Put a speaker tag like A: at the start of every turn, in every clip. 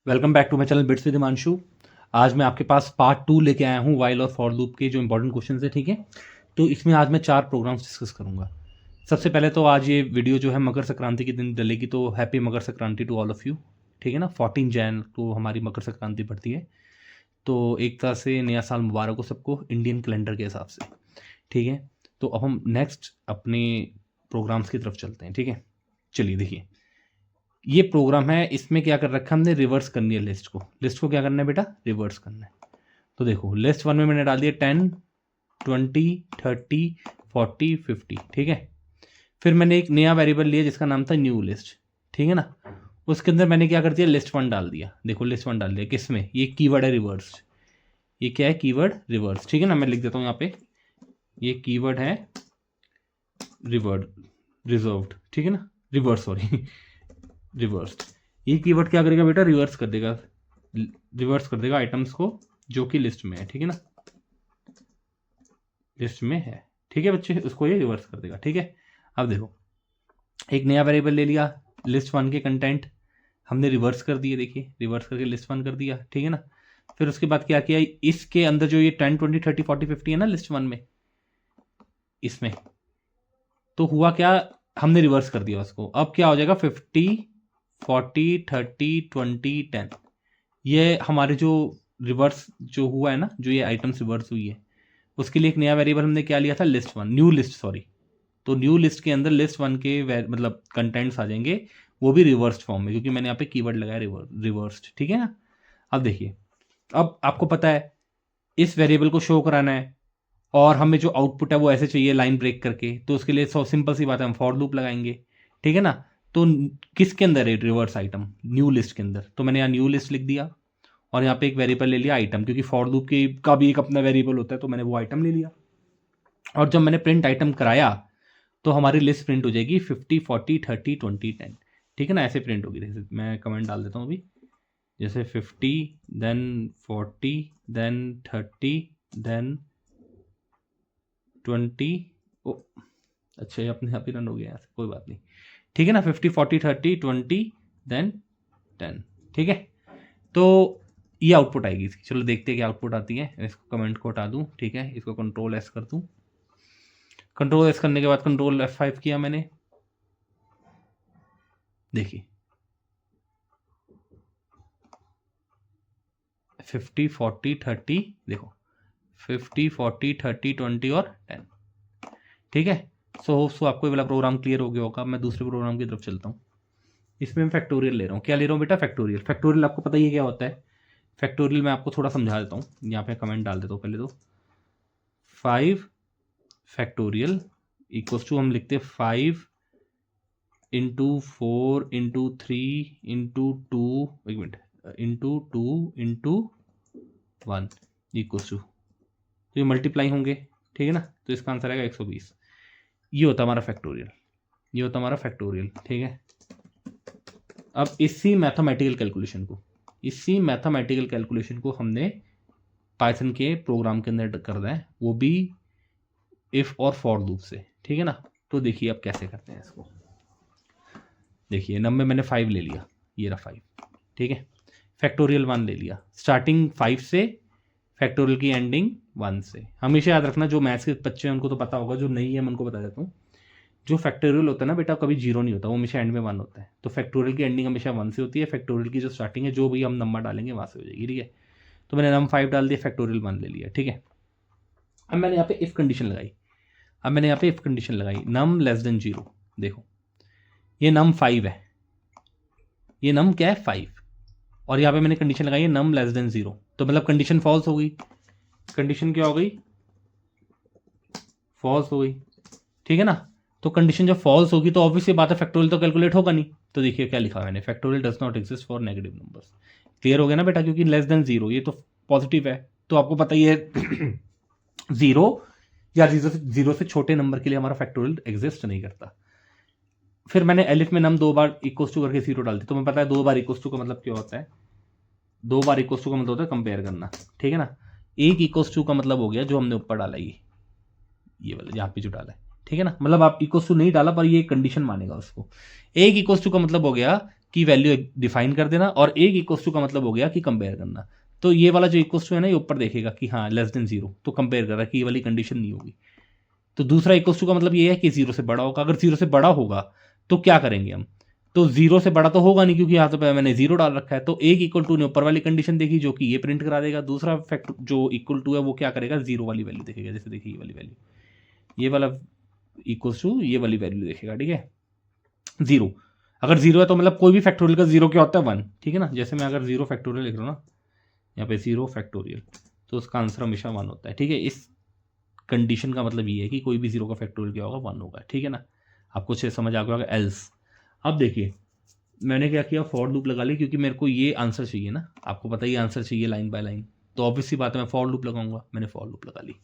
A: Welcome back to my channel bits with Himanshu. आज मैं आपके पास पार्ट 2 लेके आया हूँ वाइल और फॉर लूप के जो इंपॉर्टेंट क्वेश्चन है। ठीक है, तो इसमें आज मैं 4 प्रोग्राम्स डिस्कस करूंगा। सबसे पहले तो आज ये वीडियो जो है मकर संक्रांति के दिन डलेगी, तो happy Makar Sankranti to all of you. ठीक है ना, 14 जैन को हमारी मकर संक्रांति पड़ती है, तो एक तरह से नया साल मुबारक हो सबको इंडियन कैलेंडर के हिसाब से। ठीक है, तो अब हम नेक्स्ट अपने प्रोग्राम्स की तरफ चलते हैं। ठीक है, चलिए देखिए ये प्रोग्राम है, इसमें क्या कर रखा है हमने, रिवर्स करनी है लिस्ट को क्या करना है बेटा, रिवर्स करना है। तो देखो लिस्ट 1 में मैंने डाल दिया 10 20 30 40 50। ठीक है, फिर मैंने एक नया वेरिएबल लिया जिसका नाम था न्यू लिस्ट। ठीक है ना, उसके अंदर मैंने क्या कर दिया, लिस्ट 1 डाल दिया। देखो लिस्ट 1 डाल दिया, किसमें, ये कीवर्ड है रिवर्स। ये क्या है, कीवर्ड रिवर्स। ठीक है ना, मैं लिख देता हूँ यहाँ पे, ये कीवर्ड है रिवर्ड रिजर्व्ड। ठीक है ना, रिवर्स सॉरी रिवर्स। ये कीवर्ड क्या करेगा बेटा, रिवर्स कर देगा आइटम्स को जो कि लिस्ट में है। ठीक है ना, लिस्ट में है। ठीक है बच्चे, उसको ये रिवर्स कर देगा। ठीक है, अब देखो एक नया वेरिएबल ले लिया, लिस्ट 1 के कंटेंट हमने रिवर्स कर दिए। देखिए रिवर्स करके लिस्ट 1 कर दिया। ठीक है ना, फिर उसके बाद क्या किया, इसके अंदर जो ये 10 20 30 40 50 है ना लिस्ट 1 में, इसमें तो हुआ क्या, हमने रिवर्स कर दिया उसको। अब क्या हो जाएगा, 50 40 30 20 10। ये हमारे जो रिवर्स जो हुआ है ना, जो ये आइटम्स रिवर्स हुई है, उसके लिए एक नया वेरिएबल हमने क्या लिया था, लिस्ट 1, न्यू लिस्ट सॉरी। तो न्यू लिस्ट के अंदर लिस्ट 1 के मतलब कंटेंट्स आ जाएंगे, वो भी रिवर्स्ड फॉर्म में, क्योंकि मैंने यहाँ पे कीवर्ड लगाया रिवर्स्ड। ठीक है ना, अब देखिए, अब आपको पता है इस वेरिएबल को शो कराना है और हमें जो आउटपुट है वो ऐसे चाहिए लाइन ब्रेक करके, तो उसके लिए सिंपल सी बात है, हम फॉर लूप लगाएंगे। ठीक है ना, तो किसके अंदर है रिवर्स आइटम, न्यू लिस्ट के अंदर, तो मैंने यहाँ न्यू लिस्ट लिख दिया और यहाँ पे एक वेरिएबल ले लिया आइटम, क्योंकि फॉर लूप का भी एक अपना वेरिएबल होता है, तो मैंने वो आइटम ले लिया। और जब मैंने प्रिंट आइटम कराया तो हमारी लिस्ट प्रिंट हो जाएगी 50 40 30 20 10। ठीक है ना, ऐसे प्रिंट होगी। जैसे मैं कमेंट डाल देता हूँ अभी, जैसे 50 देन 40 देन 30 देन 20। ओ अच्छा, ये अपने आप ही रन हो गया, कोई बात नहीं। ठीक है ना, 50 40 30 20 देन 10। ठीक है, तो ये आउटपुट आएगी इसकी। चलो देखते हैं क्या आउटपुट आती है। इसको कमेंट को हटा दूं। ठीक है, इसको कंट्रोल एस कर दूं। कंट्रोल एस करने के बाद कंट्रोल F5 किया मैंने, देखिए 50 40 30, देखो 50 40 30 20 और 10। ठीक है, सो आपको ये वाला प्रोग्राम क्लियर हो गया होगा। मैं दूसरे प्रोग्राम की तरफ चलता हूँ। इसमें मैं फैक्टोरियल ले रहा हूँ। क्या ले रहा हूँ बेटा, फैक्टोरियल। फैक्टोरियल आपको पता ही है क्या होता है। फैक्टोरियल मैं आपको थोड़ा समझा देता हूँ, यहाँ पे कमेंट डाल देता हूँ पहले तो। 5 फैक्टोरियल इक्वल्स टू, हम लिखते हैं 5 इंटू 4 इंटू 3 इंटू 2, एक minute, into 2 into 1 equals two, तो ये मल्टीप्लाई होंगे। ठीक है ना, तो इसका आंसर आएगा 120। ये होता हमारा फैक्टोरियल, ये होता हमारा फैक्टोरियल। ठीक है, अब इसी मैथमेटिकल कैलकुलेशन को हमने पाइथन के प्रोग्राम के अंदर करना है, वो भी इफ और फॉर लूप से। ठीक है ना, तो देखिए अब कैसे करते हैं इसको। देखिए नंबर में मैंने 5 ले लिया, ये रहा 5। ठीक है, फैक्टोरियल 1 ले लिया, स्टार्टिंग 5 से, फैक्टोरियल की एंडिंग 1 से। हमेशा याद रखना, जो मैथ्स के बच्चे हैं उनको तो पता होगा, जो नहीं है मैं उनको बता देता हूँ। जो फैक्टोरियल होता है ना बेटा, कभी 0 नहीं होता, वो हमेशा एंड में 1 होता है। तो फैक्टोरियल की एंडिंग हमेशा 1 से होती है, फैक्टोरियल की जो स्टार्टिंग है, जो भी हम नंबर डालेंगे वहाँ से हो जाएगी। ठीक है, तो मैंने नम 5 डाल दिया, फैक्टोरियल 1 ले लिया। ठीक है, अब मैंने यहाँ पे इफ कंडीशन लगाई, नम लेस देन 0। देखो ये नम 5 है, ये नम क्या है 5, और यहाँ पे मैंने कंडीशन लगाई है नम लेस देन 0, तो मतलब कंडीशन फॉल्स हो गई। कंडीशन क्या हो गई, फॉल्स हो गई। ठीक है ना, तो कंडीशन जब फॉल्स होगी तो ऑब्वियसली बात है फैक्टोरियल तो कैलकुलेट होगा नहीं। तो देखिए क्या लिखा मैंने, factorial does not exist for negative numbers. Clear हो गया ना बेटा, क्योंकि लेस देन 0 ये तो पॉजिटिव है, तो आपको पता ही है 0 या 0 से छोटे नंबर के लिए हमारा फैक्टोरियल एग्जिस्ट नहीं करता। फिर मैंने एलिफ में नम 2 बार इक्वल्स टू करके 0 डाल दी, तो मैं पता है 2 बार इक्वल्स टू का मतलब क्या होता है, 2 बार इक्वल्स टू का मतलब होता है कंपेयर करना। ठीक है ना, एक इक्वल्स टू का मतलब हो गया जो हमने ऊपर डाला, ये वाला यहाँ पे जो डाला है। ठीक है ना, मतलब आप इक्वल्स टू नहीं डाला पर ये कंडीशन मानेगा उसको। एक इक्वल्स टू का मतलब हो गया की वैल्यू डिफाइन कर देना, और एक इक्वल्स टू का मतलब हो गया कि कंपेयर करना। तो ये वाला जो इक्वल्स टू है ना, ये ऊपर देखेगा कि हाँ लेस देन जीरो, तो कंपेयर कर रहा है कि ये वाली कंडीशन नहीं होगी। तो दूसरा इक्वल्स टू का मतलब ये है कि जीरो से बड़ा होगा। अगर जीरो से बड़ा होगा तो क्या करेंगे हम, तो जीरो से बड़ा तो होगा नहीं क्योंकि यहाँ तो मैंने जीरो डाल रखा है। तो एक इक्वल टू ने ऊपर वाली कंडीशन देखी जो कि ये प्रिंट करा देगा, दूसरा फैक्ट जो इक्वल टू है वो क्या करेगा, जीरो वाली वैल्यू देखेगा। जैसे देखिए ये वाली वैल्यू, ये वाला इक्वल्स टू ये वाली वैल्यू देखेगा, ठीक है, जीरो। अगर जीरो है तो मतलब कोई भी फैक्टोरियल का जीरो क्या होता है, वन, ठीक है ना। जैसे मैं अगर जीरो फैक्टोरियल लिख रहा हूँ ना यहाँ पे जीरो फैक्टोरियल, तो उसका आंसर हमेशा वन होता है, ठीक है। इस कंडीशन का मतलब ये है कि कोई भी जीरो का फैक्टोरियल क्या होगा, वन होगा, ठीक है ना। आपको अच्छे समझ आ गया होगा। एल्स, अब देखिए मैंने क्या किया, फॉर लूप लगा ली क्योंकि मेरे को ये आंसर चाहिए ना, आपको पता ही आंसर चाहिए लाइन बाय लाइन, तो ऑब्वियसली बात है मैं फॉर लूप लगाऊंगा। मैंने फॉर लूप लगा ली।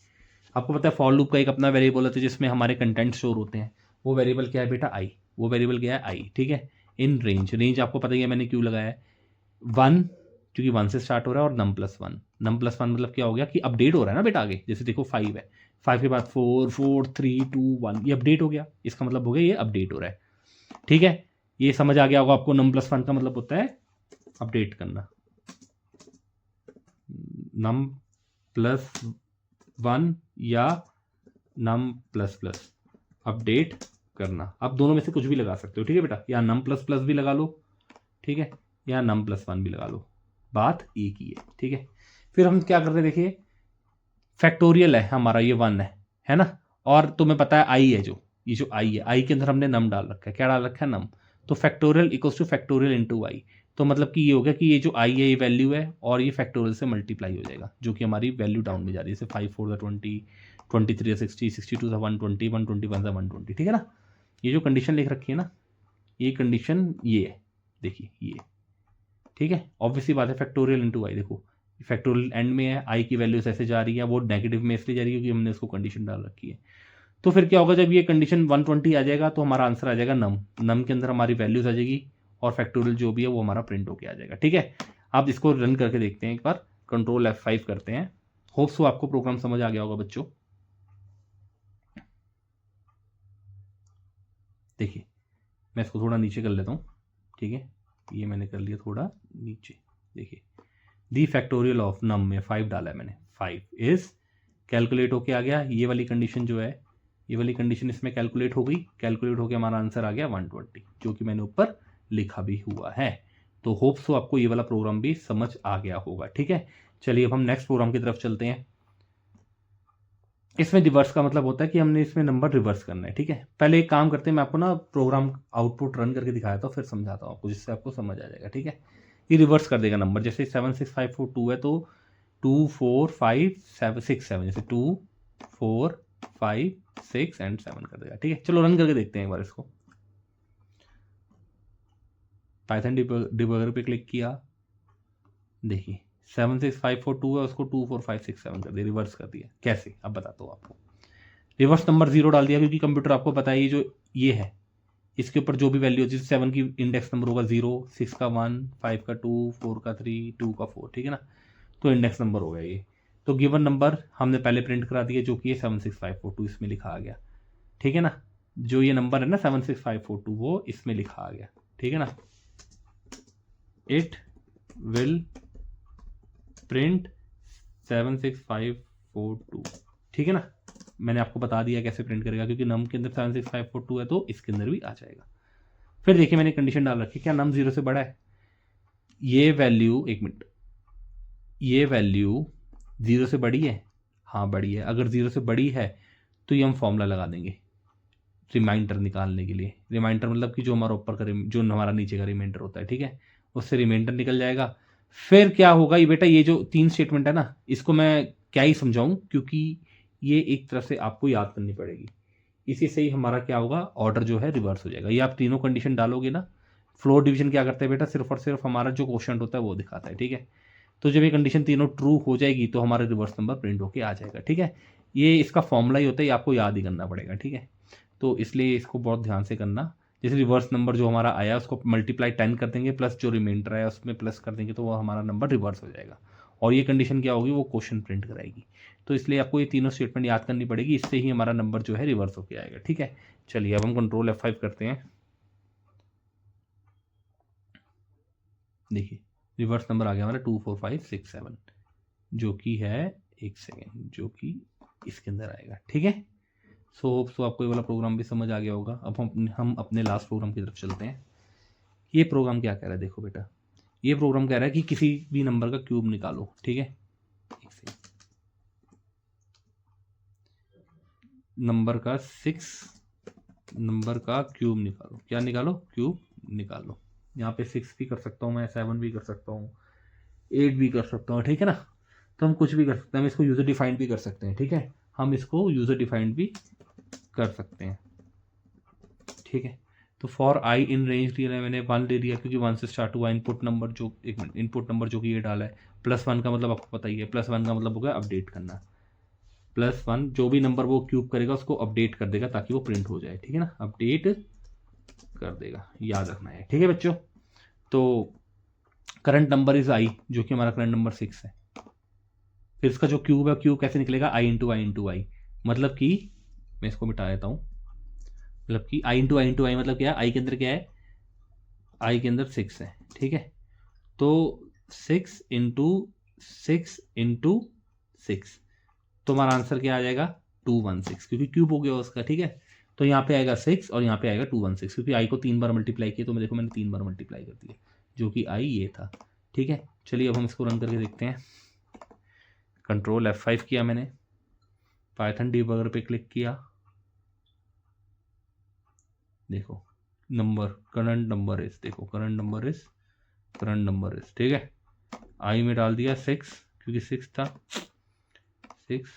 A: आपको पता है फॉर लूप का एक अपना वेरिएबल होता है जिसमें हमारे कंटेंट स्टोर होते हैं। वो वेरिएबल क्या है बेटा, आई। वो वेरिएबल क्या है, आई, ठीक है। इन रेंज, रेंज आपको पता ही है मैंने क्यों लगाया है, वन, क्योंकि वन से स्टार्ट हो रहा है, और num plus one. Num plus one मतलब क्या हो गया कि अपडेट हो रहा है ना बेटा आगे। जैसे देखो फाइव है, फाइव के बाद four, four, three, two, one, ये अपडेट हो गया। इसका मतलब हो गया ये अपडेट हो रहा है, ठीक है। ये समझ आ गया होगा आपको, नम प्लस वन का मतलब होता है अपडेट करना। नम प्लस वन या नम प्लस प्लस, अपडेट करना। आप दोनों में से कुछ भी लगा सकते हो, ठीक है बेटा, या नम प्लस प्लस भी लगा लो, ठीक है, या नम प्लस वन भी लगा लो, बात एक ही है, ठीक है। फिर हम क्या कर रहे हैं, देखिए फैक्टोरियल है हमारा, ये वन है ना, और तुम्हें पता है आई है, जो ये जो आई है, आई के अंदर हमने नम डाल रखा है। क्या डाल रखा है, नम। तो factorial equals to factorial into I. तो मतलब कि ये हो गया कि ये जो आई है ये वैल्यू है, और ये फैक्टोरियल से मल्टीप्लाई हो जाएगा, जो कि हमारी वैल्यू डाउन में जा रही है। जैसे फाइव फोर द 20, 23 60, 62 था 120, 121 था 120, ठीक है ना। ये जो कंडीशन लिख रखी है ना, ये कंडीशन ये है, देखिए ये, ठीक है। ऑब्वियसली बात है फैक्टोरियल इंटू आई, देखो फैक्टोरियल एंड में है, आई की वैल्यूज ऐसे जा रही है, वो नेगेटिव में इसलिए जा रही है क्योंकि हमने उसको कंडीशन डाल रखी है। तो फिर क्या होगा, जब ये कंडीशन 120 आ जाएगा तो हमारा आंसर आ जाएगा नम। नम के अंदर हमारी वैल्यूज आ जाएगी और फैक्टोरियल जो भी है वो हमारा प्रिंट होके आ जाएगा, ठीक है। आप इसको रन करके देखते हैं एक बार, कंट्रोल F5 करते हैं। होप सो आपको प्रोग्राम समझ आ गया होगा बच्चों। देखिए मैं इसको थोड़ा नीचे कर लेता हूँ, ठीक है, ये मैंने कर लिया थोड़ा नीचे। देखिए दी फैक्टोरियल ऑफ नम में 5 डाला है मैंने, 5 इज कैलकुलेट होके आ गया। ये वाली कंडीशन जो है, ये वाली कंडीशन इसमें कैलकुलेट हो गई, कैलकुलेट होके हमारा आंसर आ गया 120, जो कि मैंने ऊपर लिखा भी हुआ है। तो होप सो आपको ये वाला प्रोग्राम भी समझ आ गया होगा, ठीक है। चलिए अब हम नेक्स्ट प्रोग्राम की तरफ चलते हैं। इसमें रिवर्स का मतलब होता है कि हमने इसमें नंबर रिवर्स करना है, ठीक है। पहले एक काम करते हैं, मैं आपको ना प्रोग्राम आउटपुट रन करके दिखाया था, फिर समझाता हूँ आपको, जिससे आपको समझ आ जाएगा, ठीक है। ये रिवर्स कर देगा नंबर, जैसे 76542 है तो 24567, जैसे 245 एंड 7 कर देगा, ठीक है। चलो रन करके देखते हैं एक बार इसको। पाइथन डिबगर पे क्लिक किया, देखिए 76542 है, उसको 24567 कर दिया, रिवर्स कर दिया। कैसे, अब बताता हूँ आपको। रिवर्स नंबर 0 डाल दिया क्योंकि कंप्यूटर आपको पता है ये जो ये है, इसके ऊपर जो भी वैल्यू होती है, 7 की इंडेक्स नंबर होगा 0, 6 का 1, 5 का 2, 4 का 3, 2 का 4, ठीक है ना। तो इंडेक्स नंबर हो गया ये। तो गिवन नंबर हमने पहले प्रिंट करा दिया, जो कि 76542 इसमें लिखा आ गया, ठीक है ना। जो ये नंबर है ना 76542 वो इसमें लिखा आ गया, ठीक है ना। इट विल प्रिंट 76542, ठीक है ना। मैंने आपको बता दिया कैसे प्रिंट करेगा, क्योंकि नम के अंदर 76542 है तो इसके अंदर भी आ जाएगा। फिर देखिए मैंने कंडीशन डाल रखी, क्या नम 0 से बड़ा है, ये वैल्यू, एक मिनट, ये वैल्यू 0 से बड़ी है, हाँ बड़ी है। अगर 0 से बड़ी है तो ये हम फॉर्मूला लगा देंगे रिमाइंडर निकालने के लिए। रिमाइंडर मतलब कि जो हमारा ऊपर का, जो हमारा नीचे का रिमाइंडर होता है, ठीक है, उससे रिमाइंडर निकल जाएगा। फिर क्या होगा, ये बेटा ये जो 3 स्टेटमेंट है ना, इसको मैं क्या ही समझाऊं, क्योंकि ये एक तरह से आपको याद करनी पड़ेगी। इसी से ही हमारा क्या होगा, ऑर्डर जो है रिवर्स हो जाएगा। ये आप तीनों कंडीशन डालोगे ना, फ्लोर डिवीजन क्या करता है बेटा, सिर्फ और सिर्फ हमारा जो क्वेश्चन होता है वो दिखाता है, ठीक है। तो जब ये कंडीशन तीनों ट्रू हो जाएगी तो हमारा रिवर्स नंबर प्रिंट होके आ जाएगा, ठीक है। ये इसका फॉर्मूला ही होता है, ये आपको याद ही करना पड़ेगा, ठीक है। तो इसलिए इसको बहुत ध्यान से करना। जैसे रिवर्स नंबर जो हमारा आया उसको मल्टीप्लाई 10 कर देंगे, प्लस जो रिमाइंडर आया उसमें प्लस कर देंगे, तो वो हमारा नंबर रिवर्स हो जाएगा। और ये कंडीशन क्या होगी, वो क्वेश्चन प्रिंट कराएगी। तो इसलिए आपको ये तीनों स्टेटमेंट याद करनी पड़ेगी, इससे ही हमारा नंबर जो है रिवर्स होके आएगा, ठीक है। चलिए अब हम कंट्रोल F5 करते हैं। देखिए रिवर्स नंबर आ गया हमारा 2 4 5 6 7, जो कि है 1 सेकेंड, जो कि इसके अंदर आएगा। ठीक है, सो आपको ये वाला प्रोग्राम भी समझ आ गया होगा। अब हम अपने लास्ट प्रोग्राम की तरफ चलते हैं। ये प्रोग्राम क्या कह रहा है, देखो बेटा, ये प्रोग्राम कह रहा है कि किसी भी नंबर का क्यूब निकालो। ठीक है, नंबर का 6 नंबर का क्यूब निकालो। क्या निकालो? क्यूब निकालो। यहाँ पे 6 भी कर सकता हूँ मैं, 7 भी कर सकता हूँ, 8 भी कर सकता हूँ। ठीक है ना, तो हम कुछ भी कर सकते हैं। हम इसको यूज़र डिफाइंड भी कर सकते हैं। ठीक है, हम इसको यूज़र डिफाइंड भी कर सकते हैं। ठीक है, तो फॉर आई इन रेंज दिया है मैंने 1 ले लिया, क्योंकि 1 से स्टार्ट हुआ। इनपुट नंबर जो, एक मिनट, इनपुट नंबर जो कि ये डाला है +1 का मतलब आपको पता ही है, +1 का मतलब हो गया अपडेट करना। +1 जो भी नंबर वो क्यूब करेगा उसको अपडेट कर देगा ताकि वो प्रिंट हो जाए। ठीक है ना, अपडेट कर देगा, याद रखना है। ठीक है बच्चों, तो करंट नंबर इज आई, जो कि हमारा करंट नंबर 6 है। फिर इसका जो क्यूब है, क्यूब कैसे निकलेगा? आई इंटू आई इंटू आई, मतलब कि मैं इसको मिटा देता हूँ। मतलब कि आई इंटू आई इंटू आई मतलब क्या है? आई के अंदर क्या है? आई के अंदर 6 है। ठीक है, तो 6 इंटू 6 इंटू 6, तो हमारा आंसर क्या आ जाएगा? 216, क्योंकि क्यूब हो गया उसका। ठीक है, तो यहाँ पे आएगा 6 और यहाँ पे आएगा 216, क्योंकि आई को 3 बार मल्टीप्लाई किया, तो मैं देखो मैंने 3 बार मल्टीप्लाई कर दिया, जो कि आई ये था। ठीक है, चलिए अब हम इसको रन करके देखते हैं। कंट्रोल F5 किया मैंने, पाइथन डिबगर पे क्लिक किया, देखो नंबर, करंट नंबर इज, देखो करंट नंबर इज, ठीक है, आई में डाल दिया 6, क्योंकि 6 था, 6,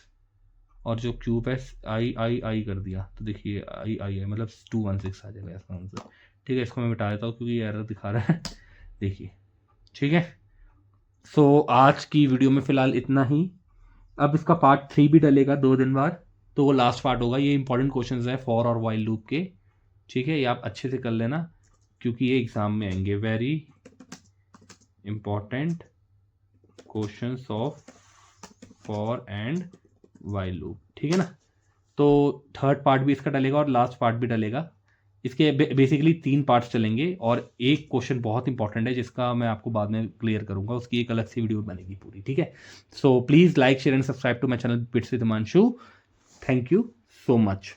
A: और जो क्यूब है आई कर दिया, तो देखिए आई है, मतलब 216 आ जाएगा इसका आंसर। ठीक है, इसको मैं मिटा देता हूँ क्योंकि ये एरर दिखा रहा है। देखिए, ठीक है, सो आज की वीडियो में फिलहाल इतना ही। अब इसका पार्ट 3 भी डलेगा 2 दिन बाद, तो वो लास्ट पार्ट होगा। ये इंपॉर्टेंट क्वेश्चंस है फॉर और वाइल लूप के। ठीक है, ये आप अच्छे से कर लेना, क्योंकि ये एग्जाम में आएंगे। Very important questions of for and while loop. ठीक है ना, तो थर्ड पार्ट भी इसका डलेगा और लास्ट पार्ट भी डलेगा। इसके बेसिकली 3 पार्ट्स चलेंगे, और एक क्वेश्चन बहुत इंपॉर्टेंट है जिसका मैं आपको बाद में क्लियर करूंगा, उसकी एक अलग सी वीडियो बनेगी पूरी। ठीक है, so please like share and subscribe to my channel bits with Himanshu. Thank you so much.